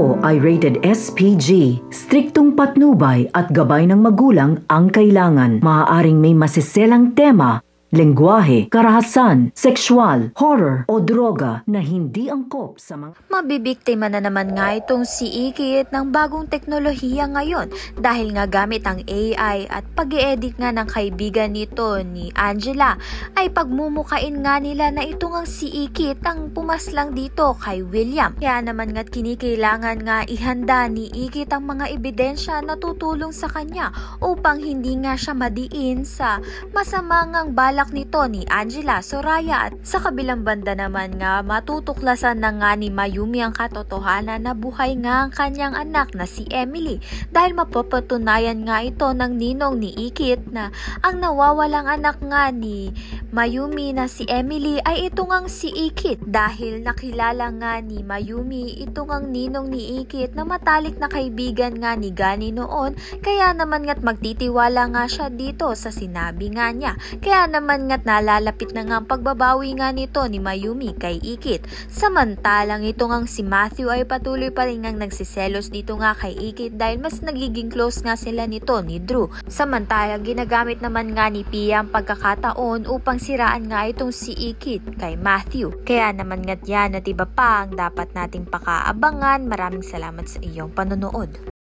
ito ay rated SPG. Striktong patnubay at gabay ng magulang ang kailangan. Maaaring may masiselang tema, lengguwahe, karahasan, sexual, horror o droga na hindi angkop sa mga... Mabibiktima na naman nga itong si Ikit ng bagong teknolohiya ngayon dahil nga gamit ang AI at pag-i-edit nga ng kaibigan nito ni Angela ay pagmumukain nga nila na ito nga si Ikit ang pumaslang dito kay William. Kaya naman nga't kinikailangan nga ihanda ni Ikit ang mga ebidensya na tutulong sa kanya upang hindi nga siya madiin sa masamangang balak nito ni Angela, Soraya, at sa kabilang banda naman nga matutuklasan na nga ni Mayumi ang katotohanan na buhay nga ang kanyang anak na si Emily dahil mapapatunayan nga ito ng ninong ni Ikit na ang nawawalang anak nga ni Mayumi na si Emily ay ito ngang si Ikit dahil nakilala nga ni Mayumi ito ngang ninong ni Ikit na matalik na kaibigan nga ni Gani noon, kaya naman nga't magtitiwala nga siya dito sa sinabi nga niya. Kaya naman nga't nalalapit na nga ang pagbabawi nga nito ni Mayumi kay Ikit. Samantalang ito ngang si Matthew ay patuloy pa rin ngang nagsiselos dito nga kay Ikit dahil mas nagiging close nga sila nito ni Drew. Samantalang ginagamit naman nga ni Pia ang pagkakataon upang siraan nga itong si Ikit kay Matthew. Kaya naman nga't yan at iba pa ang dapat nating pakaabangan. Maraming salamat sa iyong panonood.